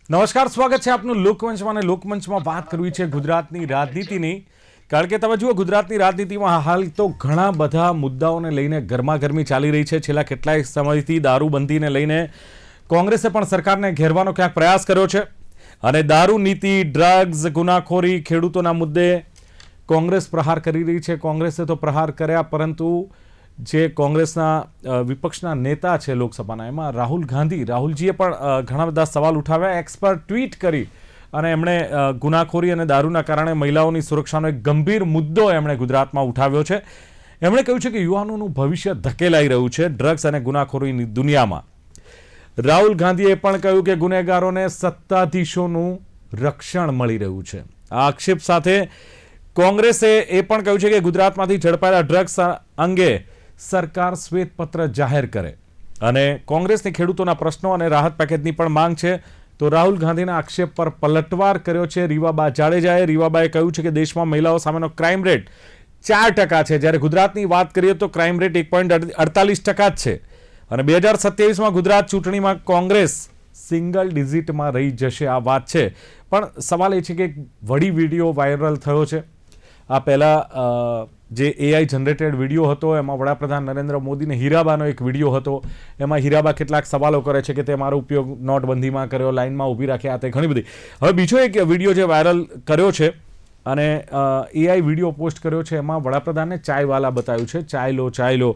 નમસ્કાર, સ્વાગત છે આપનું લોકમંચમાં. અને લોકમંચમાં વાત કરવી છે ગુજરાતની રાજનીતિની. કારણ કે તમે જુઓ, ગુજરાતની રાજનીતિમાં હાલ તો ઘણા બધા મુદ્દાઓને લઈને ગરમાગરમી ચાલી રહી છે. છેલ્લા કેટલાય સમયથી દારૂબંધીને લઈને કોંગ્રેસે પણ સરકારને ઘેરવાનો ક્યાંક પ્રયાસ કર્યો છે. અને દારૂ નીતિ, ડ્રગ્સ, ગુનાખોરી, ખેડૂતોના મુદ્દે કોંગ્રેસ પ્રહાર કરી રહી છે. કોંગ્રેસે તો પ્રહાર કર્યા, પરંતુ જે કોંગ્રેસના વિપક્ષના નેતા છે લોકસભાના, એમાં રાહુલજીએ પણ ઘણા બધા સવાલ ઉઠાવ્યા. એક્સ પર ટ્વીટ કરી અને એમણે ગુનાખોરી અને દારૂના કારણે મહિલાઓની સુરક્ષાનો એક ગંભીર મુદ્દો એમણે ગુજરાતમાં ઉઠાવ્યો છે. એમણે કહ્યું છે કે યુવાનોનું ભવિષ્ય ધકેલાઈ રહ્યું છે ડ્રગ્સ અને ગુનાખોરીની દુનિયામાં. રાહુલ ગાંધીએ પણ કહ્યું કે ગુનેગારોને સત્તાધીશોનું રક્ષણ મળી રહ્યું છે. આ આક્ષેપ સાથે કોંગ્રેસે એ પણ કહ્યું છે કે ગુજરાતમાંથી ઝડપાયેલા ડ્રગ્સ અંગે સરકાર શ્વેતપત્ર જાહેર કરે. અને કોંગ્રેસની ખેડૂતોના પ્રશ્નો અને રાહત પેકેજની પણ માંગ છે. તો રાહુલ ગાંધીના આક્ષેપ પર પલટવાર કર્યો છે રીવાબા જાડેજાએ. રીવાબાએ કહ્યું છે કે દેશમાં મહિલાઓ સામેનો ક્રાઇમ રેટ 4% છે, જ્યારે ગુજરાતની વાત કરીએ તો ક્રાઇમ રેટ 1.48% જ છે. અને 2027માં ગુજરાત ચૂંટણીમાં કોંગ્રેસ સિંગલ ડિજિટમાં રહી જશે, આ વાત છે. પણ સવાલ એ છે કે એક વડી વિડીયો વાયરલ થયો છે. આ પહેલાં જે એઆઈ જનરેટેડ વિડીયો હતો, એમાં વડાપ્રધાન નરેન્દ્ર મોદીને હીરાબાનો એક વિડીયો હતો. એમાં હીરાબા કેટલાક સવાલો કરે છે કે તે મારો ઉપયોગ નોટબંધીમાં કર્યો, લાઇનમાં ઊભી રાખ્યા, તે ઘણી બધી. હવે બીજો એક વિડીયો જે વાયરલ કર્યો છે અને એઆઈ વિડીયો પોસ્ટ કર્યો છે, એમાં વડાપ્રધાનને ચાયવાલા બતાવ્યું છે. ચાય લો.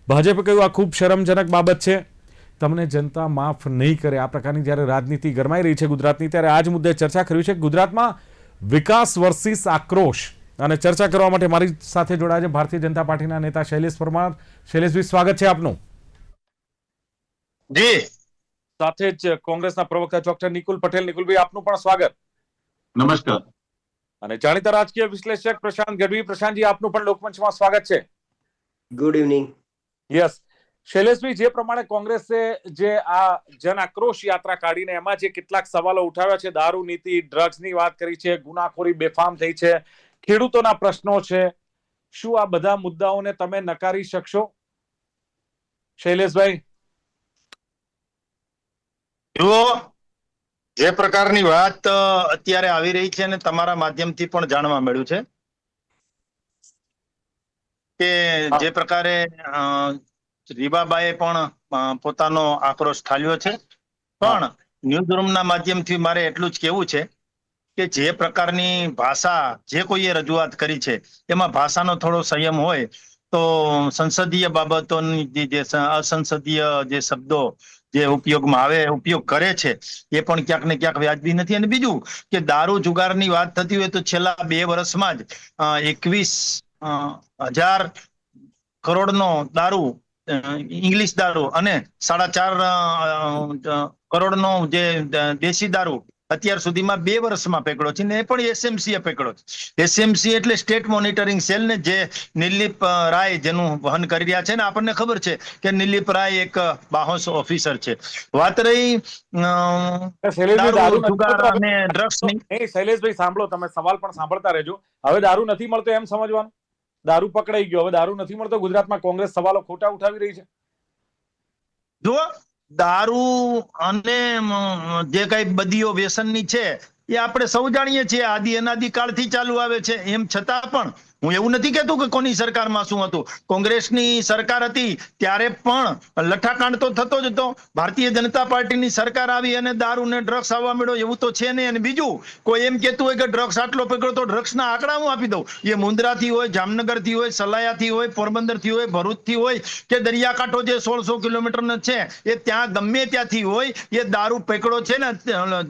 ભાજપે કહ્યું આ ખૂબ શરમજનક બાબત છે, તમને જનતા માફ નહીં કરે. આ પ્રકારની જ્યારે રાજનીતિ ગરમાઈ રહી છે ગુજરાતની, ત્યારે આ જ મુદ્દે ચર્ચા કરવી છે. ગુજરાતમાં વિકાસ વર્સિસ આક્રોશ. અને ચર્ચા કરવા માટે મારી સાથે જોડાયા છે ભારતીય જનતા પાર્ટીના નેતા શૈલેષ પરમાર. શૈલેષભાઈ, સ્વાગત છે આપનું. જી. સાથે જ કોંગ્રેસના પ્રવક્તા ડોક્ટર નિકુલ પટેલ. નિકુલભાઈ, આપનું પણ સ્વાગત. નમસ્કાર. અને જાણીતા રાજકીય વિશ્લેષક પ્રશાંત ગઢવી. પ્રશાંતજી, આપનું પણ લોકમંચમાં સ્વાગત છે. Good evening. યસ. શૈલેષભાઈ, જે પ્રમાણે કોંગ્રેસે જે આ જન આક્રોશ યાત્રા કાઢીને એમાં જે કેટલાક સવાલો ઉઠાવ્યા છે, દારૂ નીતિ, ડ્રગ્સની વાત કરી છે, ગુનાખોરી બેફામ થઈ છે, ખેડૂતોના પ્રશ્નો છે, શું આ બધા મુદ્દાઓને તમે નકારી શકશો શૈલેષભાઈ? જુઓ, જે પ્રકારની વાત અત્યારે આવી રહી છે અને તમારા માધ્યમથી પણ જાણવા મળ્યું છે કે જે પ્રકારે રીબાબાએ પણ પોતાનો આક્રોશ ઠાલ્યો છે. પણ ન્યૂઝ રૂમના માધ્યમથી મારે એટલું જ કહેવું છે કે જે પ્રકારની ભાષા જે કોઈએ રજૂઆત કરી છે એમાં ભાષાનો થોડો સંયમ હોય તો સંસદીય બાબતોની જે અસંસદીય જે શબ્દો જે ઉપયોગમાં આવે, ઉપયોગ કરે છે, એ પણ ક્યાંક ને ક્યાંક વ્યાજબી નથી. અને બીજું કે દારૂ જુગારની વાત થતી હોય તો છેલ્લા 2 વર્ષમાં જ 21,000 કરોડનો દારૂ, ઇંગ્લિશ દારૂ, અને 4.5 કરોડનો જે દેશી દારૂ અત્યાર સુધીમાં 2 વર્ષમાં પકડ્યો છે. ને એ પણ એસએમસીએ પકડ્યો છે. એસએમસી એટલે સ્ટેટ મોનિટરિંગ સેલ, ને જે નિલીપ રાય જેનું વહન કરી રહ્યા છે. ને આપણને ખબર છે કે નિલીપ રાય એક બાહોશ ઓફિસર છે. વાત રહી દારૂ, જુગાર અને ડ્રગ્સની. શૈલેષભાઈ સાંભળો, તમે સવાલ પણ સાંભળતા રહેજો. હવે દારૂ નથી મળતો એમ સમજવાનું? દારૂ પકડાઈ ગયો, હવે દારૂ નથી મળતો. ગુજરાતમાં કોંગ્રેસ સવાલો ખોટા ઉઠાવી રહી છે. જો દારૂ અને જે કઈ બદીઓ વ્યસનની છે એ આપણે સૌ જાણીએ છીએ, આદિ અનાદિ કાળથી ચાલુ આવે છે. એમ છતાં પણ હું એવું નથી કહેતો કે કોની સરકારમાં શું હતું. કોંગ્રેસની સરકાર હતી ત્યારે પણ લઠ્ઠાકાંડ તો થતો જ હતો. ભારતીય જનતા પાર્ટીની સરકાર આવી અને દારૂ ને ડ્રગ્સ આવવા મળ્યો એવું તો છે નહીં. અને બીજું, કોઈ એમ કહેતું હોય કે ડ્રગ્સ આટલો પકડ્યો તો ડ્રગ્સના આંકડા હું આપી દઉં. એ મુન્દ્રાથી હોય, જામનગરથી હોય, સલાયાથી હોય, પોરબંદરથી હોય, ભરૂચથી હોય કે દરિયાકાંઠો જે 1600 કિલોમીટરનો છે એ ત્યાં ગમે ત્યાંથી હોય, એ દારૂ પકડ્યો છે ને,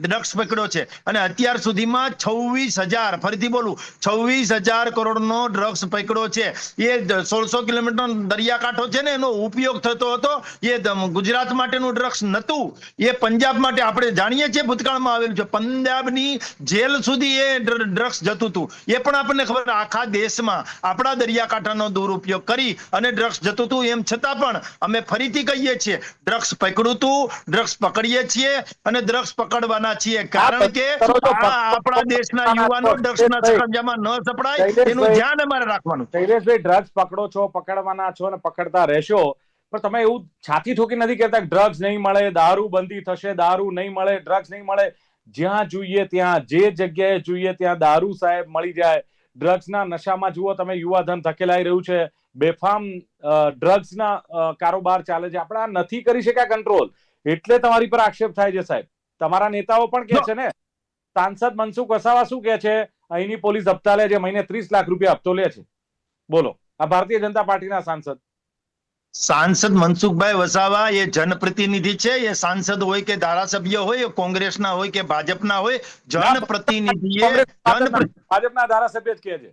ડ્રગ્સ પકડ્યો છે. અને અત્યાર સુધીમાં 26,000, ફરીથી બોલું, 26,000 કરોડનો ડ્રગ્સ પકડ્યો છે. એ 1600 કિલોમીટર દરિયાકાંઠો છે ને, એનો ઉપયોગ થતો હતો. એ ગુજરાત માટેનું ડ્રગ્સ નતું, એ પંજાબ માટે. આપણે જાણીએ છીએ ભૂતકાળમાં આવેલું છે, પંજાબની જેલ સુધી એ ડ્રગ્સ જતું હતું. એ પણ આપણને ખબર. આખા દેશમાં આપણા દરિયાકાંઠાનો દુરુપયોગ કરી અને ડ્રગ્સ જતું હતું. એમ છતાં પણ અમે ફરીથી કહીએ છીએ, ડ્રગ્સ પકડ્યું હતું, ડ્રગ્સ પકડીએ છીએ અને ડ્રગ્સ પકડવાના છીએ. કારણ કે આપણા દેશના યુવાનો ડ્રગ્સના સકંજામાં ન સપડાય એનું ધ્યાન અમારે રાખવાનું. શૈલેષભાઈ, ડ્રગ્સ પકડો છો, પકડવાના છો અને પકડતા રહેશો, પણ તમે એવું છાતી ઠોકી નથી કહેતા ડ્રગ્સ નહીં મળે, દારૂ બંધી થશે, દારૂ નહીં મળે, ડ્રગ્સ નહીં મળે. જ્યાં જોઈએ ત્યાં, જે જગ્યાએ જોઈએ ત્યાં દારૂ સાહેબ મળી જાય. ડ્રગ્સના નશામાં જુઓ તમે, યુવાધન ધકેલાઈ રહ્યું છે. બેફામ ડ્રગ્સના કારોબાર ચાલે છે. આપણે આ નથી કરી શક્યા કંટ્રોલ, એટલે તમારી પર આક્ષેપ થાય છે સાહેબ. તમારા નેતાઓ પણ કહે છે ને, સાંસદ મનસુખ વસાવા શું કહે છે, અહીંની પોલીસ હપ્તા લે છે, મહિને 30 લાખ રૂપિયા હપ્તો લે છે. બોલો, આ ભારતીય જનતા પાર્ટીના સાંસદ મનસુખભાઈ વસાવા એ જનપ્રતિનિધિ છે. એ સાંસદ હોય કે ધારાસભ્ય હોય, એ કોંગ્રેસના હોય કે ભાજપના હોય, જનપ્રતિનિધિ એ ભાજપના ધારાસભ્ય જ કહે છે.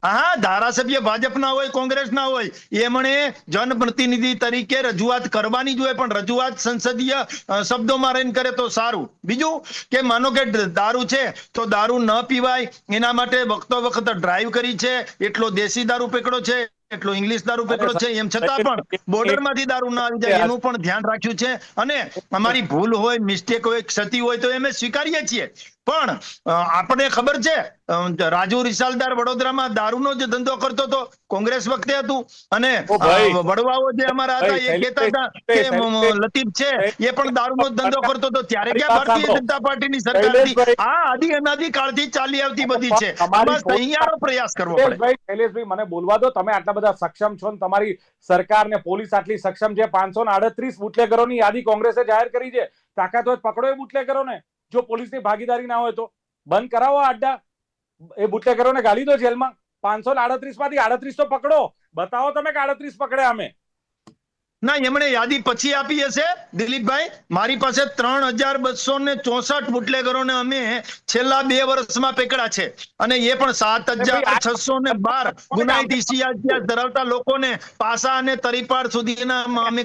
હા, ધારાસભ્ય ભાજપના હોય કોંગ્રેસના હોય, એમણે જનપ્રતિનિધિ તરીકે રજૂઆત કરવાની જ હોય, પણ રજૂઆત સંસદીય શબ્દોમાં રહીને કરે તો સારું. બીજું કે માનો કે દારૂ છે તો દારૂ ન પીવાય એના માટે વખતો વખત ડ્રાઈવ કરી છે, એટલો દેશી દારૂ પકડ્યો છે, એટલો ઇંગ્લિશ દારૂ પકડ્યો છે, એમ છતાં પણ બોર્ડરમાંથી દારૂ ના આવી જાય એનું પણ ધ્યાન રાખ્યું છે. અને અમારી ભૂલ હોય, મિસ્ટેક હોય, ક્ષતિ હોય તો અમે સ્વીકારીએ છીએ, પણ આપણને ખબર છે રાજુ રિસાલદાર વડોદરામાં દારૂનો જે ધંધો કરતો હતો, કોંગ્રેસ વખતે હતું. અને વડવાઓ જે અમારા હતા એ કહેતા હતા કે લતીફ છે એ પણ દારૂનો ધંધો કરતો હતો, ત્યારે ક્યાં ભારતીય જનતા પાર્ટીની સરકાર હતી? આ આદિ અનાદિ કાળથી ચાલી આવતી બધી છે. આમાં સહિયારો પ્રયાસ કરવો પડે. શૈલેષભાઈ, મને બોલવા દો. તમે આટલા બધા સક્ષમ છો ને તમારી સરકાર ને પોલીસ આટલી સક્ષમ છે. 538 બુટલેગરોની યાદી કોંગ્રેસે જાહેર કરી છે. તાકાત હોય પકડો એ બુટલેગરોને. જો પોલીસની ભાગીદારી ના હોય તો બંધ કરાવો અડ્ડા, એ બુટલેગરોને ગાલી દો જેલમાં. 538 માંથી 38 તો પકડો. બતાવો તમે કે 38 પકડ્યા અમે. ના, એમણે યાદી પછી આપી હશે દિલીપભાઈ. મારી પાસે 3264 બુટલેગરોને અમે છેલ્લા 2 વર્ષમાં પકડ્યા છે, અને એ પણ 7612 ગુનાહિત ઇતિહાસ ધરાવતા લોકોને પાસા અને તરીપાર સુધીના અમે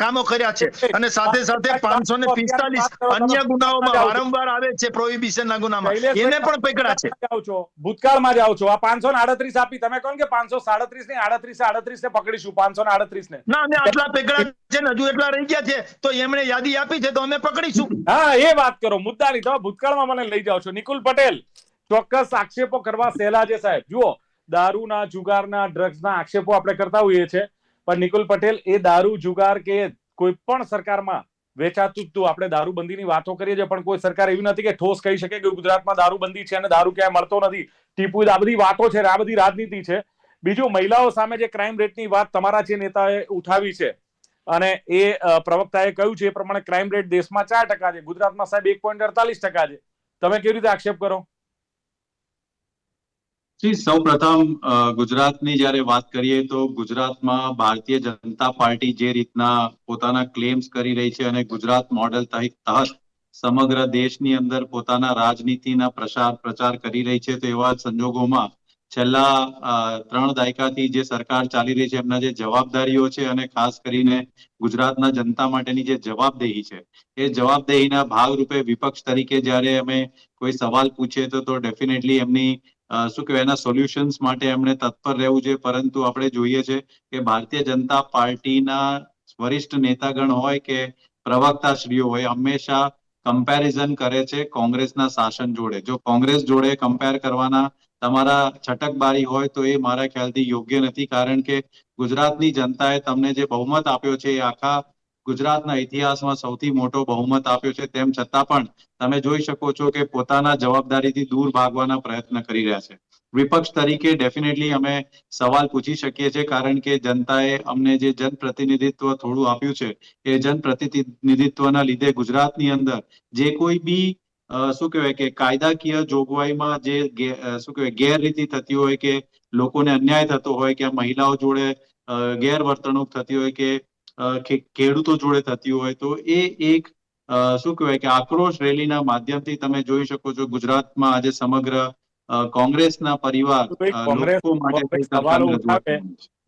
કામો કર્યા છે. અને સાથે સાથે 545 અન્ય ગુનાઓમાં વારંવાર આવે છે પ્રોહિબિશનના ગુનામાં, એને પણ પકડ્યા છે. ભૂતકાળમાં જાઓ છો. આ 538 આપી, તમે કહો કે 537 ને 38 ને પકડીશું, 538 ને. ના, અમે આટલા પકડા છે ને, હજુ એટલા રહી ગયા છે તો એમણે યાદી આપી છે તો અમે પકડીશું. હા, એ વાત કરો મુદ્દાની. તમે ભૂતકાળમાં મને લઈ જાઓ છો. નિકુલ પટેલ, ચોક્કસ આક્ષેપો કરવા સહેલા છે સાહેબ. જુઓ, દારૂના, જુગારના, ડ્રગ્સના આક્ષેપો આપણે કરતા હોઈએ છીએ, પણ નિકુલ પટેલ, એ દારૂ, જુગાર કે કોઈ પણ સરકારમાં વેચાતું તું, આપણે દારૂબંધીની વાતો કરીએ છીએ, પણ કોઈ સરકાર એવી નથી કે ઠોસ કહી શકે કે ગુજરાતમાં દારૂબંધી છે અને દારૂ ક્યાંય મળતો નથી. ટીપુ, આ બધી વાતો છે, આ બધી રાજનીતિ છે. બીજું, મહિલાઓ સામે જે ક્રાઇમ રેટની વાત તમારા જે નેતાએ ઉઠાવી છે, અને એ પ્રવક્તાએ કહ્યું છે એ પ્રમાણે ક્રાઇમ રેટ દેશમાં 4% છે, ગુજરાતમાં સાહેબ 1.48% છે. તમે કેવી રીતે આક્ષેપ કરો? સૌ પ્રથમ ગુજરાતની જયારે વાત કરીએ તો ગુજરાતમાં ભારતીય જનતા પાર્ટી જે રીતના પોતાના ક્લેમ્સ કરી રહી છે અને ગુજરાત મોડેલ તહત સમગ્ર દેશની અંદર પોતાના રાજનીતિના પ્રચાર કરી રહી છે, તો એવા સંજોગોમાં છેલ્લા 3 દાયકાથી જે સરકાર ચાલી રહી છે એમના જે જવાબદારીઓ છે, અને ખાસ કરીને ગુજરાતના જનતા માટેની જે જવાબદેહી છે, એ જવાબદેહીના ભાગરૂપે વિપક્ષ તરીકે જયારે અમે કોઈ સવાલ પૂછીએ તો ડેફિનેટલી એમની શું કહેવાય, એના સોલ્યુશન્સ માટે એમણે તત્પર રહેવું જોઈએ. પરંતુ આપણે જોઈએ છે કે ભારતીય જનતા પાર્ટીના વરિષ્ઠ નેતાગણ હોય કે પ્રવક્તાશ્રીઓ હોય, હંમેશા કમ્પેરિઝન કરે છે કોંગ્રેસના શાસન જોડે. જો કોંગ્રેસ જોડે કમ્પેર કરવાના તમારા છટકબારી હોય તો એ મારા ખ્યાલથી યોગ્ય નથી, કારણ કે ગુજરાતની જનતાએ તમને જે બહુમત આપ્યો છે એ આખા ગુજરાતના ઇતિહાસમાં સૌથી મોટો બહુમત આપ્યો છે. તેમ છતાં પણ તમે જોઈ શકો છો કે પોતાના જવાબદારીથી દૂર ભાગવાના પ્રયત્ન કરી રહ્યા છે. વિપક્ષ તરીકે ડેફિનેટલી અમે સવાલ પૂછી શકીએ છીએ, કારણ કે જનતાએ અમને જે જનપ્રતિનિધિત્વ થોડું આપ્યું છે, એ જનપ્રતિનિધિત્વના લીધે ગુજરાતની અંદર જે કોઈ બી શું કહેવાય કે કાયદાકીય જોગવાઈમાં જે શું કહેવાય ગેરરીતિ થતી હોય, કે લોકોને અન્યાય થતો હોય, કે મહિલાઓ જોડે ગેરવર્તણૂક થતી હોય, કે ખેડૂતો જોડે થતી હોય, તો એ એક શું કહેવાય કે આક્રોશ રેલીના માધ્યમથી તમે જોઈ શકો છો ગુજરાતમાં આજે સમગ્ર કોંગ્રેસના પરિવાર લોકો માટે સવાલો ઉઠાવે,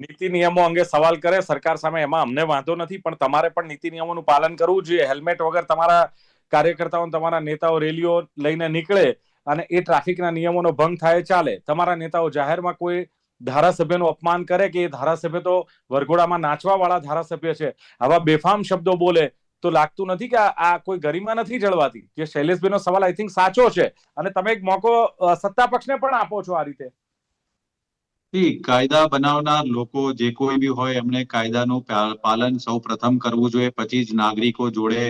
નીતિ નિયમો અંગે સવાલ કરે સરકાર સામે, એમાં અમને વાંધો નથી, પણ તમારે પણ નીતિ નિયમોનું પાલન કરવું જોઈએ. હેલ્મેટ વગર તમારા કાર્યકર્તાઓ, તમારા નેતાઓ રેલીઓ લઈને નીકળે અને એ ટ્રાફિકના નિયમોનો ભંગ થાય, ચાલે. તમારા નેતાઓ જાહેરમાં કોઈ ધારાસભ્યનું અપમાન કરે, કે એ ધારાસભ્ય તો વરઘોડામાં નાચવા વાળા ધારાસભ્ય છે, આવા બેફામ શબ્દો બોલે, તો લાગતું નથી કે આ કોઈ ગરિમા નથી જળવાતી. જે શૈલેષભાઈનો સવાલ આઈ થિંક સાચો છે, અને તમે એક મોકો સત્તા પક્ષને પણ આપો છો આ રીતે. કાયદા બનાવનાર લોકો જે કોઈ બી હોય એમણે કાયદાનું પાલન સૌ પ્રથમ કરવું જોઈએ, પછી જ નાગરિકો જોડે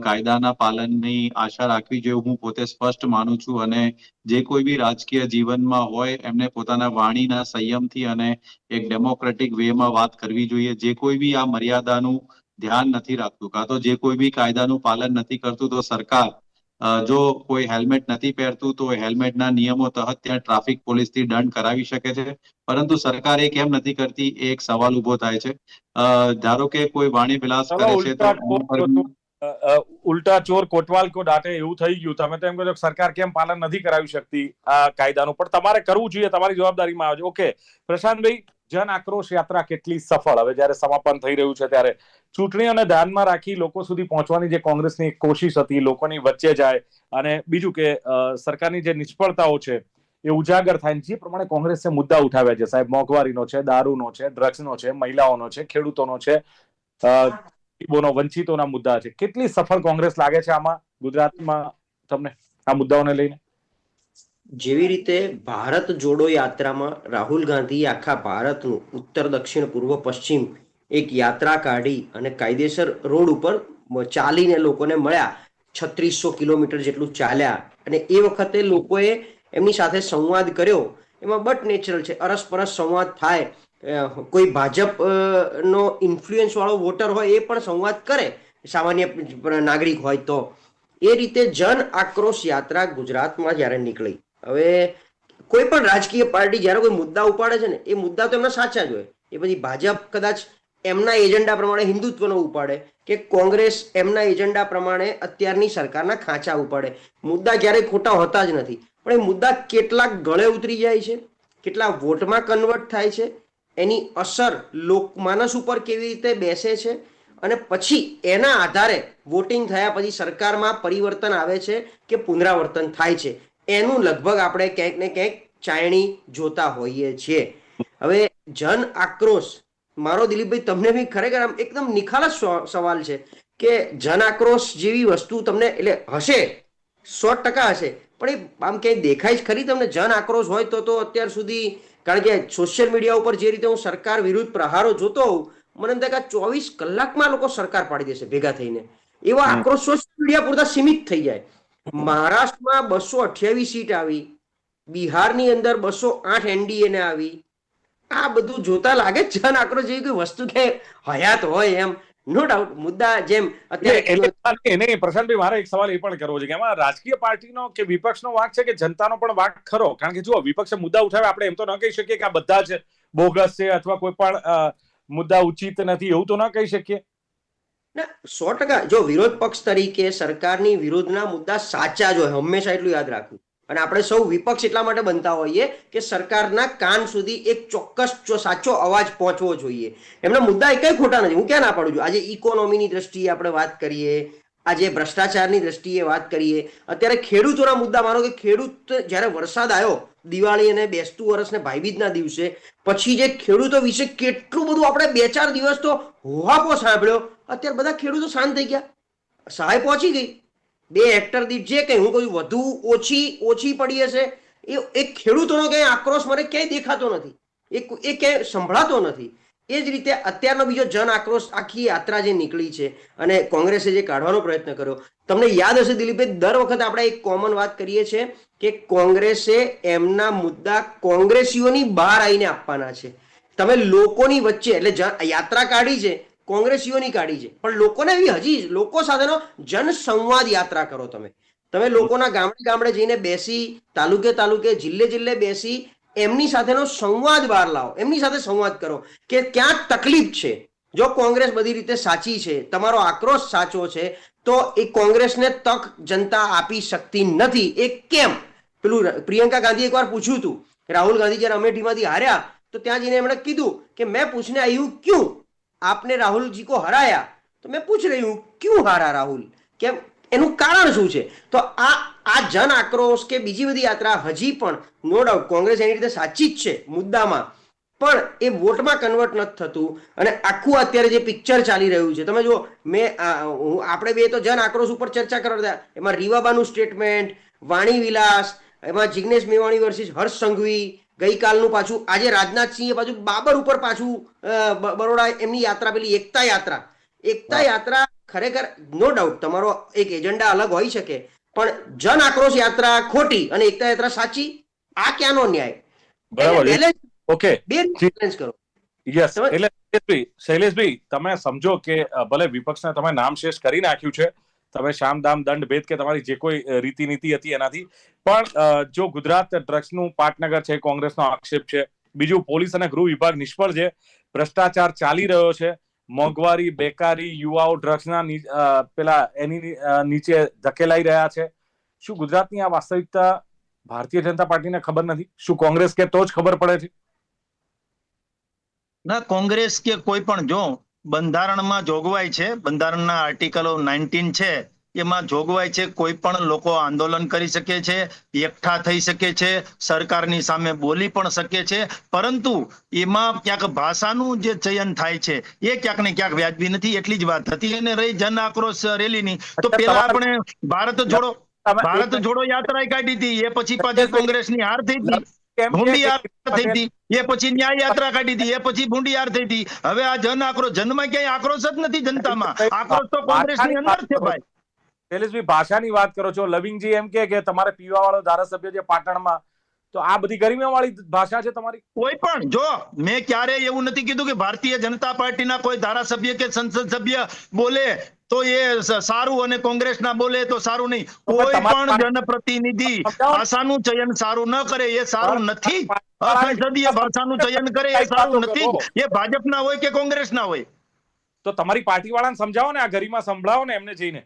કાયદાના પાલનની આશા રાખવી જોઈએ. હું પોતે સ્પષ્ટ માનું છું અને જે કોઈ બી રાજકીય જીવનમાં હોય એમને પોતાના વાણીના સંયમથી અને એક ડેમોક્રેટિક વેમાં વાત કરવી જોઈએ. જે કોઈ બી આ મર્યાદાનું ધ્યાન નથી રાખતું, કાં તો જે કોઈ બી કાયદાનું પાલન નથી કરતું, તો સરકાર જો કોઈ હેલ્મેટ નથી પહેરતું તો હેલ્મેટના નિયમો તહત ત્યાં ટ્રાફિક પોલીસથી દંડ કરાવી શકે છે. પરંતુ સરકાર એ કેમ નથી કરતી, એ એક સવાલ ઉભો થાય છે. ધારો કે કોઈ વાણી વિલાસ કરે છે તો ઉલ્ટા ચોર કોટવાલ કો ડાંટે એવું થઈ ગયું. તમે તો એમ કહો છો કે સરકાર કેમ પાલન નથી કરાવી શકતી આ કાયદાનું, પણ તમારે કરવું જોઈએ, તમારી જવાબદારીમાં આવે છે. ઓકે પ્રશાંતભાઈ, જન આક્રોશ યાત્રા કેટલી સફળ, હવે જયારે સમાપન થઈ રહ્યું છે ત્યારે ચૂંટણીઓને ધ્યાનમાં રાખી લોકો સુધી પહોંચવાની જે કોંગ્રેસની કોશિશ હતી, લોકોની વચ્ચે જાય અને બીજું કે સરકારની જે નિષ્ફળતાઓ છે એ ઉજાગર થાય, જે પ્રમાણે કોંગ્રેસે મુદ્દા ઉઠાવ્યા છે સાહેબ, મોંઘવારીનો છે, દારૂનો છે, ડ્રગ્સનો છે, મહિલાઓનો છે, ખેડૂતોનો છે, ગરીબોનો, વંચિતોના મુદ્દા છે, કેટલી સફળ કોંગ્રેસ લાગે છે આમાં ગુજરાતમાં તમને આ મુદ્દાઓને લઈને? જેવી રીતે ભારત જોડો યાત્રામાં રાહુલ ગાંધી આખા ભારતનું ઉત્તર દક્ષિણ પૂર્વ પશ્ચિમ એક યાત્રા કાઢી અને કાયદેસર રોડ ઉપર ચાલીને લોકોને મળ્યા, 3600 કિલોમીટર જેટલું ચાલ્યા અને એ વખતે લોકોએ એમની સાથે સંવાદ કર્યો. એમાં બટ નેચરલ છે, અરસપરસ સંવાદ થાય. કોઈ ભાજપ નો ઇન્ફ્લુઅન્સ વાળો વોટર હોય એ પણ સંવાદ કરે, સામાન્ય નાગરિક હોય તો. એ રીતે જન આક્રોશ યાત્રા ગુજરાતમાં જ્યારે નીકળી, હવે કોઈ પણ રાજકીય પાર્ટી જ્યારે કોઈ મુદ્દા ઉપાડે છે ને, એ મુદ્દા તો એમના સાચા જ હોય. એ પછી ભાજપ કદાચ એમના એજન્ડા પ્રમાણે હિન્દુત્વનો ઉપાડે કે કોંગ્રેસ એમના એજન્ડા પ્રમાણે અત્યારની સરકારના ખાંચા ઉપાડે. મુદ્દા ક્યારેય ખોટા હોતા જ નથી, પણ એ મુદ્દા કેટલાક ગળે ઉતરી જાય છે, કેટલા વોટમાં કન્વર્ટ થાય છે, એની અસર લોકમાનસ ઉપર કેવી રીતે બેસે છે અને પછી એના આધારે વોટિંગ થયા પછી સરકારમાં પરિવર્તન આવે છે કે પુનરાવર્તન થાય છે, એનું લગભગ આપણે ક્યાંક ને ક્યાંક ચાયણી જોતા હોઈએ છીએ. હવે જન આક્રોશ, મારો દિલીપભાઈ તમને બી ખરેખર આમ એકદમ નિખાલસ સવાલ છે કે જન આક્રોશ જેવી વસ્તુ તમને એટલે હશે, 100% હશે, પણ એ આમ ક્યાંય દેખાય જ ખરી તમને જન આક્રોશ હોય તો અત્યાર સુધી? કારણ કે સોશિયલ મીડિયા ઉપર જે રીતે હું સરકાર વિરુદ્ધ પ્રહારો જોતો હોઉં, મને એમ થાય કે 24 કલાકમાં લોકો સરકાર પાડી દેશે ભેગા થઈને. એવા આક્રોશ સોશિયલ મીડિયા પૂરતા સીમિત થઈ જાય. મહારાષ્ટ્રમાં 228 સીટ આવી, બિહારની અંદર 208 એનડીએ ને આવી. આ બધું જોતા લાગે જન આક્રોશ જેવી કોઈ વસ્તુ કે હયાત હોય એમ. નો ડાઉટ મુદ્દા જેમ અત્યારે પ્રશાંતભાઈ, મારે એક સવાલ એ પણ કરવો છે કે એમાં રાજકીય પાર્ટીનો કે વિપક્ષનો વાંક છે કે જનતાનો પણ વાંક ખરો? કારણ કે જુઓ, વિપક્ષે મુદ્દા ઉઠાવે, આપણે એમ તો ન કહી શકીએ કે આ બધા જ બોગસ છે અથવા કોઈ પણ મુદ્દા ઉચિત નથી, એવું તો ન કહી શકીએ. 100% જો વિરોધ પક્ષ તરીકે સરકારની વિરુદ્ધના મુદ્દા સાચા જ હોય, હંમેશા એટલું યાદ રાખવું. અને આપણે સૌ વિપક્ષ એટલા માટે બનતા હોઈએ કે સરકારના કાન સુધી એક ચોક્કસ સાચો અવાજ પહોંચવો જોઈએ. એમના મુદ્દા એક ખોટા નથી, હું ક્યાં ના પાડું છું. આજે ઇકોનોમીની દ્રષ્ટિએ આપણે વાત કરીએ, આજે ભ્રષ્ટાચારની દ્રષ્ટિએ વાત કરીએ, અત્યારે ખેડૂતોના મુદ્દા, માનો કે ખેડૂત જ્યારે વરસાદ આવ્યો દિવાળી અને બેસતું વર્ષ ને ભાઈબીજના દિવસે, પછી જે ખેડૂતો વિશે કેટલું બધું આપણે 2-4 દિવસ તો હોહાપો સાંભળ્યો, અત્યારે બધા ખેડૂતો શાંત થઈ ગયા, સહાય પહોંચી ગઈ 2 હેક્ટર દીઠ જે કંઈ, હું કહું વધુ ઓછી પડી હશે, એ ખેડૂતોનો ક્યાંય આક્રોશ મને ક્યાંય દેખાતો નથી, એ ક્યાંય સંભળાતો નથી. એ જ રીતે અત્યારનો બીજો જન આક્રોશ, આખી યાત્રા જે નીકળી છે અને કોંગ્રેસે જે કાઢવાનો પ્રયત્ન કર્યો, તમને યાદ હશે દિલીપભાઈ, દર વખત આપણે એક કોમન વાત કરીએ છીએ કે કોંગ્રેસે એમના મુદ્દા કોંગ્રેસીઓની બહાર આવીને આપવાના છે. તમે લોકોની વચ્ચે, એટલે યાત્રા કાઢી છે કોંગ્રેસીઓની કાઢી છે, પણ લોકોને એવી હજી લોકો સાથેનો જન સંવાદ યાત્રા કરો. તમે લોકોના ગામડે જઈને બેસી, તાલુકે જિલ્લે બેસી એમની સાથેનો સંવાદ બહાર લાવો, એમની સાથે સંવાદ કરો કે ક્યાં તકલીફ છે. જો કોંગ્રેસ બધી રીતે સાચી છે, તમારો આક્રોશ સાચો છે, તો એ કોંગ્રેસને તક જનતા આપી શકતી નથી. એ કેમ? પેલું પ્રિયંકા ગાંધી એકવાર પૂછ્યું હતું, રાહુલ ગાંધી જ્યારે અમેઠીમાંથી હાર્યા તો ત્યાં જઈને એમણે કીધું કે મેં પૂછને આયું ક્યું आपने राहुल जी को हराया, तो मैं पूछ रही हूं क्यों हारा राहुल, કેમ, એનું કારણ શું છે? તો આ જન આક્રોશ કે બીજી બધી યાત્રા હજી પણ નો ડાઉટ કોંગ્રેસ એની રીતે સાચી જ છે મુદ્દામાં, પણ એ વોટમાં કન્વર્ટ નથી થતું. અને આખું અત્યારે જે પિક્ચર ચાલી રહ્યું છે, તમે જો, આપણે બે તો જન આક્રોશ ઉપર ચર્ચા કરતા હતા, એમાં રીવાબાનું સ્ટેટમેન્ટ, વાણી વિલાસ, એમાં જિગ્નેશ મેવાણી વર્સિસ હર્ષ સંઘવી, ગઈકાલનું પાછું આજે રાજનાથસિંહે પાછું બાબર ઉપર પાછું બરોડા એમની યાત્રા, પેલી એકતા યાત્રા ખરેખર નો ડાઉટ તમારો એક એજન્ડા અલગ હોઈ શકે, પણ જન આક્રોશ યાત્રા ખોટી અને એકતા યાત્રા સાચી, આ ક્યાંનો ન્યાય? બરાબર. બેલેન્સ ઓકે, બે બેલેન્સ કરો. યસ. તમે- એટલે શૈલેષભાઈ તમે સમજો કે ભલે વિપક્ષને તમે નામ શેષ કરી નાખ્યું છે, તમે શામ દામ દંડ ભેદ કે તમારી જે કોઈ રીતિ નીતિ હતી એનાથી, પણ જો ગુજરાત ડ્રગ્સનું પાટનગર છે, કોંગ્રેસનો આક્ષેપ છે. બીજું, પોલીસ અને ગૃહ વિભાગ નિષ્ફળ છે, ભ્રષ્ટાચાર ચાલી રહ્યો છે, મોંઘવારી, બેકારી, યુવાઓ ડ્રગ્સના પેલા એની નીચે ધકેલાઈ રહ્યા છે. શું ગુજરાતની આ વાસ્તવિકતા ભારતીય જનતા પાર્ટીને ખબર નથી? શું કોંગ્રેસ કે તો જ ખબર પડે છે? ના, કોંગ્રેસ કે કોઈ પણ, જો બંધારણમાં જોગવાઈ છે, બંધારણના આર્ટિકલો 19 છે, એમાં જોગવાઈ છે કોઈ પણ લોકો આંદોલન કરી શકે છે, એકઠા થઈ શકે છે, સરકારની સામે બોલી પણ શકે છે, પરંતુ એમાં ક્યાંક ભાષાનું જે ચયન થાય છે એ ક્યાંક ને ક્યાંક વ્યાજબી નથી, એટલી જ વાત હતી. અને રહી જન આક્રોશ રેલીની, તો પેલા આપણે ભારત જોડો યાત્રા કાઢી હતી, એ પછી પાછી કોંગ્રેસની હાર થઈ હતી, ભૂંડી હાર થઈ હતી, એ પછી ન્યાય યાત્રા કાઢી હતી, એ પછી ભૂંડી હાર થઈ હતી. હવે આ જન આક્રોશ, જનમાં ક્યાંય આક્રોશ જ નથી, જનતામાં આક્રોશ તો કોંગ્રેસની અંદર છે ભાઈ. શૈલેષભાઈ, ભાષાની વાત કરો છો. લવિંગજી એમ કે તમારે પીવા વાળો ધારાસભ્ય છે પાટણમાં, તો આ બધી ગરિમા વાળી ભાષા છે તમારી? કોઈ પણ, જો મેં ક્યારેય એવું નથી કીધું કે ભારતીય જનતા પાર્ટીના કોઈ ધારાસભ્ય કે સંસદ સભ્ય બોલે તો એ સારું અને કોંગ્રેસના બોલે તો સારું નહીં. કોઈ પણ જનપ્રતિનિધિ ભાષાનું ચયન સારું ન કરે એ સારું નથી. અસંસદીય ભાષાનું ચયન કરે એ સારું નથી. એ ભાજપના હોય કે કોંગ્રેસના હોય. તો તમારી પાર્ટી વાળાને સમજાવો ને, આ ગરિમા સંભળાવો ને એમને જઈને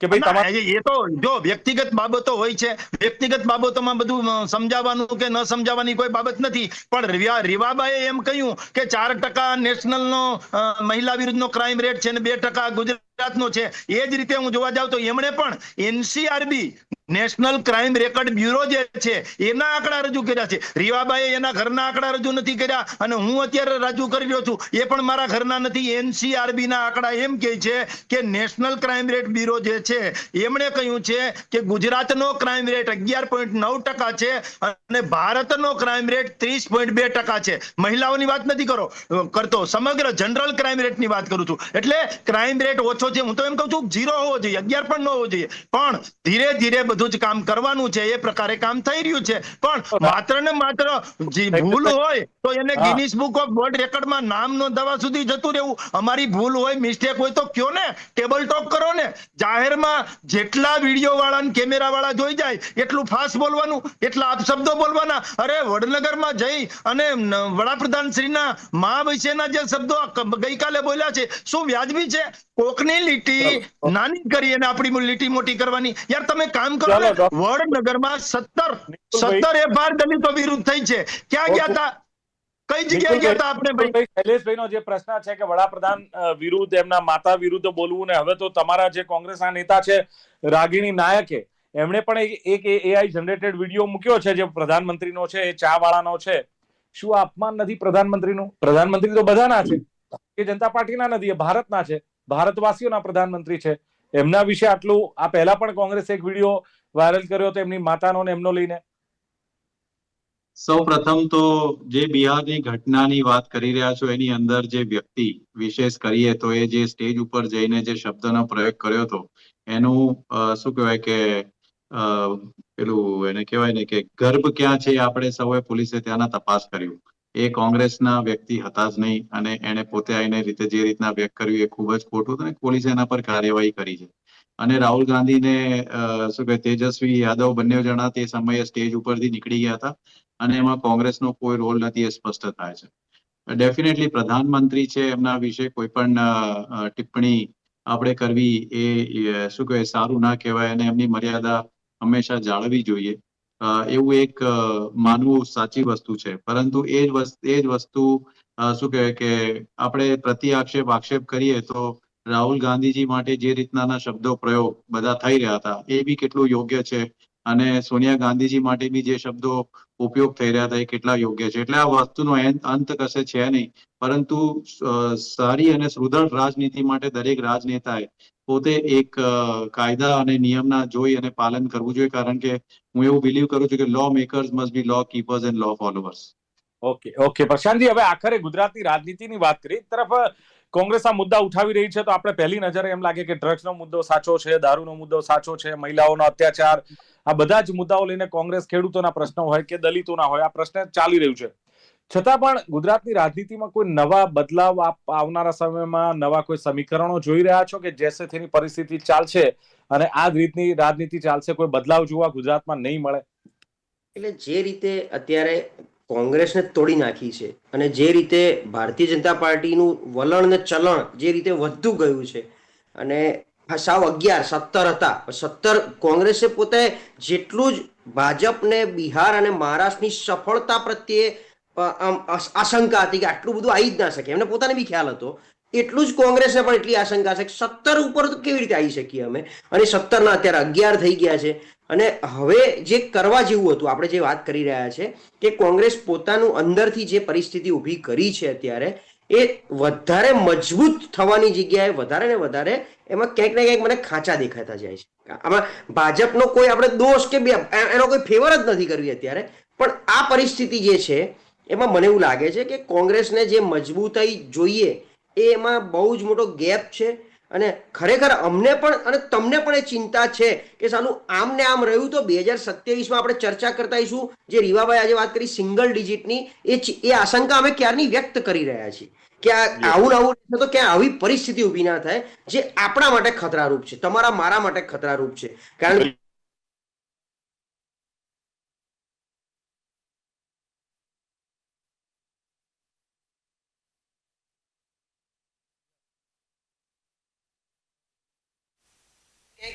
કે ભાઈ તમારે. એ તો જો વ્યક્તિગત બાબતો હોય છે, વ્યક્તિગત બાબતોમાં બધું સમજાવવાનું કે ન સમજાવવાની કોઈ બાબત નથી. પણ રીવાબાએ એમ કહ્યું કે 4% નેશનલનો મહિલા વિરુદ્ધનો ક્રાઇમ રેટ છે અને 2% ગુજરાતનો છે. એ જ રીતે હું જોવા જાઉં તો એમણે પણ NCRB national crime record bureau જે છે એના આંકડા રજૂ કર્યા છે. રીવાબાએ એના ઘરના આંકડા રજૂ નથી કર્યા, અને હું અત્યારે રજૂ કરી રહ્યો છું એ પણ મારા ઘરના નથી. NCRB ના આંકડા એમ કહે છે કે નેશનલ ક્રાઇમ રેટ બ્યુરો જે છે એમણે કહ્યું છે કે ગુજરાતનો ક્રાઇમ રેટ 11.9% છે અને ભારતનો ક્રાઇમ રેટ 30.2% છે. મહિલાઓની વાત નથી કરતો, સમગ્ર જનરલ ક્રાઇમ રેટની વાત કરું છું. એટલે ક્રાઇમ રેટ ઓછો છે. હું તો એમ કહું છું 0 હોવો જોઈએ, 11 પણ ન હોવો જોઈએ, પણ ધીરે ધીરે બધું જ કામ કરવાનું છે. એ પ્રકારે કામ થઈ રહ્યું છે. પણ માત્ર ને માત્ર જે ભૂલ હોય તો એને ગિનિસ બુક ઓફ વર્લ્ડ રેકોર્ડમાં નામ નોંધાવવા સુધી જતું રહેવું. અમારી ભૂલ હોય, મિસ્ટેક હોય તો કયો ને, ટેબલ ટોક કરો ને. જાહેરમાં જેટલા વિડીયો વાળા ને કેમેરા વાળા જોઈ જાય એટલું ફાસ્ટ બોલવાનું, એટલા અપશબ્દો બોલવાના. અરે વડનગરમાં જઈ અને વડાપ્રધાન શ્રીના મા વિશેના જે શબ્દો ગઈકાલે બોલ્યા છે, શું વ્યાજબી છે? કોકની લીટી નાની કરી અને આપણી લીટી મોટી કરવાની. યાર તમે કામ કરો ને. વડનગરમાં 17 FIR દલિતો વિરુદ્ધ થઈ છે. ક્યાં ગયા હતા? કઈ જગ્યાએ ગયા હતા આપણે ભાઈ? શૈલેષભાઈનો જે પ્રશ્ન છે કે વડાપ્રધાન વિરુદ્ધ, એમના માતા વિરુદ્ધ બોલવું, ને હવે તો તમારા જે કોંગ્રેસના નેતા છે રાગિણી નાયકે, એમણે પણ એક AI જનરેટેડ વિડીયો મૂક્યો છે જે પ્રધાનમંત્રીનો છે, એ ચા વાળાનો છે. શું આ અપમાન નથી પ્રધાનમંત્રીનું? પ્રધાનમંત્રી તો બધાના છે, એ જનતા પાર્ટીના નથી, એ ભારતના છે, ભારતવાસીઓના પ્રધાનમંત્રી છે. એમના વિશે આટલું, આ પહેલા પણ કોંગ્રેસે એક વિડીયો વાયરલ કર્યો હતો એમની માતાનો ને એમનો લઈને. સૌ પ્રથમ તો જે બિહારની ઘટનાની વાત કરી રહ્યા છો એની અંદર જે વ્યક્તિ વિશેષ કરીએ તો એ જે સ્ટેજ ઉપર જઈને જે શબ્દનો પ્રયોગ કર્યો હતો એનું શું કહેવાય કે પેલું એને કહેવાય ને કે ગર્ભ ક્યાં છે આપણે સૌએ પોલીસે ત્યાંના તપાસ કર્યું. એ કોંગ્રેસના વ્યક્તિ હતા જ નહીં, અને એને પોતે આઈને રીતે જે રીતના વ્યક્ત કર્યું એ ખૂબ જ ખોટું હતું, અને પોલીસે એના પર કાર્યવાહી કરી છે. અને રાહુલ ગાંધીને શું કહે તેજસ્વી યાદવ બંને જણા તે સમયે સ્ટેજ ઉપરથી નીકળી ગયા હતા, અને એમાં કોંગ્રેસનો કોઈ રોલ નથી એ સ્પષ્ટ થાય છે. ડેફિનેટલી પ્રધાનમંત્રી છે, એમના વિશે કોઈ પણ ટિપ્પણી આપણે કરવી એ શું કહેવાય સારું ના કહેવાય, અને એમની મર્યાદા હંમેશા જાળવવી જોઈએ. એવું એક માનવું સાચી વસ્તુ છે. પરંતુ એ જ વસ્તુ શું કહેવાય કે આપણે પ્રતિ આક્ષેપ કરીએ તો રાહુલ ગાંધીજી માટે જે રીતના શબ્દો પ્રયોગ બધા થઈ રહ્યા હતા એ બી કેટલું યોગ્ય છે, અને સોનિયા ગાંધીજી માટે બી જે શબ્દો ઉપયોગ થઈ રહ્યા હતા એ કેટલા યોગ્ય છે. એટલે આ વસ્તુનો અંત કશે છે નહીં. પરંતુ સારી અને સુદૃઢ રાજનીતિ માટે દરેક રાજનેતાએ પોતે એક કાયદા અને નિયમના જોઈ અને પાલન કરવું જોઈએ, કારણ કે હું એવું બિલીવ કરું છું કે law makers must be law keepers and law followers. Okay, Prashantji, હવે આખરે ગુજરાતની રાજનીતિની વાત કરી. એક તરફ કોંગ્રેસ આ મુદ્દા ઉઠાવી રહી છે તો આપણે પહેલી નજરે એમ લાગે કે ડ્રગ્સનો મુદ્દો સાચો છે, દારૂનો મુદ્દો સાચો છે, મહિલાઓનો અત્યાચાર, આ બધા જ મુદ્દાઓ લઈને કોંગ્રેસ ખેડૂતોના પ્રશ્નો હોય કે દલિતોના હોય, આ પ્રશ્ન ચાલી રહ્યું છે. છતાં પણ ગુજરાતની રાજનીતિમાં કોઈ નવા બદલાવ આવનારા સમયમાં નવા કોઈ સમીકરણો જોઈ રહ્યા છો કે જેસે તેની પરિસ્થિતિ ચાલશે અને આ જ રીતની રાજનીતિ ચાલશે, કોઈ બદલાવ જોવા ગુજરાતમાં નહીં મળે? એટલે જે રીતે અત્યારે કોંગ્રેસને તોડી નાખી છે અને જે રીતે ભારતીય જનતા પાર્ટીનું વલણ ને ચલણ જે રીતે વધતું ગયું છે અને સાવ 11-17 હતા, 17 કોંગ્રેસે પોતે જેટલું જ ભાજપને બિહાર અને મહારાષ્ટ્રની સફળતા પ્રત્યે આશંકા હતી કે આટલું બધું આવી જ ના શકે, એમને પોતાને બી ખ્યાલ હતો, એટલું જ કોંગ્રેસને પણ એટલી આશંકા છે કે 17 ઉપર તો કેવી રીતે આવી શકીએ અમે, અને 17 ના અત્યારે 11 થઈ ગયા છે. અને હવે જે કરવા જેવું હતું, આપણે જે વાત કરી રહ્યા છે કે કોંગ્રેસ પોતાનું અંદરથી જે પરિસ્થિતિ ઊભી કરી છે અત્યારે, એ વધારે મજબૂત થવાની જગ્યાએ વધારે ને વધારે એમાં ક્યાંક ને ક્યાંક મને ખાંચા દેખાતા જાય છે. આમાં ભાજપનો કોઈ આપણે દોષ કે એનો કોઈ ફેવર જ નથી કરવી અત્યારે, પણ આ પરિસ્થિતિ જે છે એમાં મને એવું લાગે છે કે કોંગ્રેસને જે મજબૂતાઈ જોઈએ એમાં બહુ જ મોટો ગેપ છે. અને ખરેખર અમને પણ અને તમને પણ એ ચિંતા છે કે સાલું આમ ને આમ રહ્યું તો 2027માં આપણે ચર્ચા કરતા આવીશું. જે રીવાભાઈ આજે વાત કરી સિંગલ ડિજિટની, એ આશંકા અમે ક્યારની વ્યક્ત કરી રહ્યા છીએ કે આવું આવું તો ક્યાં આવી પરિસ્થિતિ ઊભી ના થાય જે આપણા માટે ખતરારૂપ છે, તમારા મારા માટે ખતરારૂપ છે. કારણ કે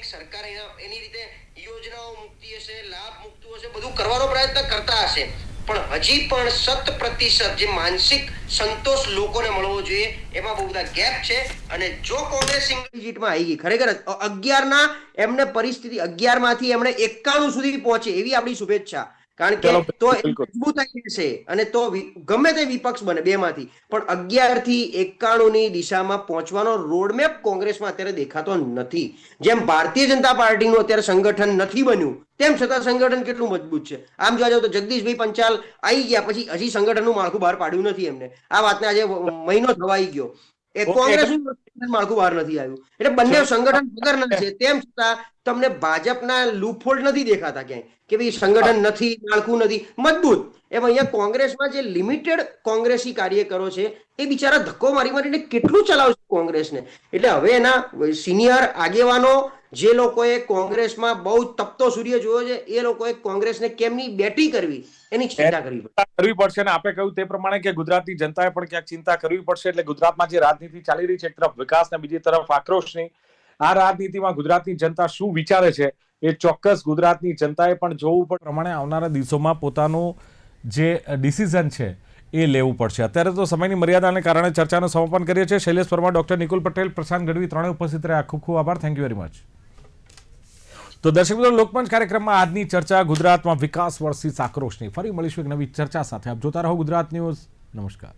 સરકાર એની રીતે યોજનાઓ મૂકતી હશે, લાભ મૂકતું હશે, બધું કરવાનો પ્રયત્ન કરતા હશે, પણ હજી પણ 100% જે માનસિક સંતોષ લોકોને મળવો જોઈએ એમાં બહુ બધા ગેપ છે. અને જો કોંગ્રેસ સિંગલ ડિજિટમાં આવી ગઈ, ખરેખર 11 ના એમને પરિસ્થિતિ 11 માંથી એમણે 91 સુધી પહોંચે એવી આપણી શુભેચ્છા, કારણ કે તો મજબૂતાઈ રહેશે અને તો ગમે તે વિપક્ષ બને બેમાંથી, પણ 11 થી 91 ની દિશામાં પહોંચવાનો રોડમેપ કોંગ્રેસમાં અત્યારે દેખાતો નથી. જેમ ભારતીય જનતા પાર્ટીનું અત્યારે સંગઠન નથી બન્યું, તેમ છતાં સંગઠન કેટલું મજબૂત છે. આમ જોવા જાવ તો જગદીશભાઈ પંચાલ આવી ગયા પછી હજી સંગઠનનું માળખું બહાર પાડ્યું નથી એમને. આ વાતને આજે મહિનો થવાઈ ગયો, એ કોંગ્રેસનું માળખું બહાર નથી આવ્યું. એટલે બંને સંગઠન વગરના છે, તેમ છતાં તમને ભાજપના લૂપહોલ્ડ નથી દેખાતા ક્યાંય કે ભાઈ સંગઠન નથી, માળખું નથી મજબૂત. એમ અહીંયા કોંગ્રેસમાં જે લિમિટેડ કોંગ્રેસી કાર્યકરો છે એ બિચારા ધક્કો મારી મારીને કેટલું ચલાવશે કોંગ્રેસને. એટલે હવે એના સિનિયર આગેવાનો જે લોકોએ કોંગ્રેસમાં બહુ તપતો સૂર્ય જોયો છે એ લોકોએ કોંગ્રેસને કેમની બેટી કરવી એની ચિંતા કરવી પડશે. અને આપે કહ્યું તે પ્રમાણે કે ગુજરાતની જનતાએ પણ ક્યાંક ચિંતા કરવી પડશે. એટલે ગુજરાતમાં જે રાજનીતિ ચાલી રહી છે, એક તરફ વિકાસ ને બીજી તરફ આક્રોશની, આ રાજનીતિમાં ગુજરાતની જનતા શું વિચારે છે એ ચોક્કસ ગુજરાતની જનતાએ પણ જોવું પડે. પ્રમાણે આવનારા દિવસોમાં પોતાનું જે ડિસિઝન છે એ લેવું પડશે. અત્યારે તો સમયની મર્યાદાને કારણે ચર્ચાનું સમાપન કરીએ છીએ. શૈલેષ પરમાર, ડોક્ટર નિકુલ પટેલ, પ્રશાંત ગઢવી ત્રણેય ઉપસ્થિત રહ્યા. ખૂબ ખૂબ આભાર. Thank you very much. તો દર્શક મિત્રો, લોકમંચ કાર્યક્રમમાં આજની ચર્ચા ગુજરાતમાં વિકાસ વર્સિસ આક્રોશની. ફરી મળીશું એક નવી ચર્ચા સાથે. આપ જોતા રહો ગુજરાત ન્યૂઝ. નમસ્કાર.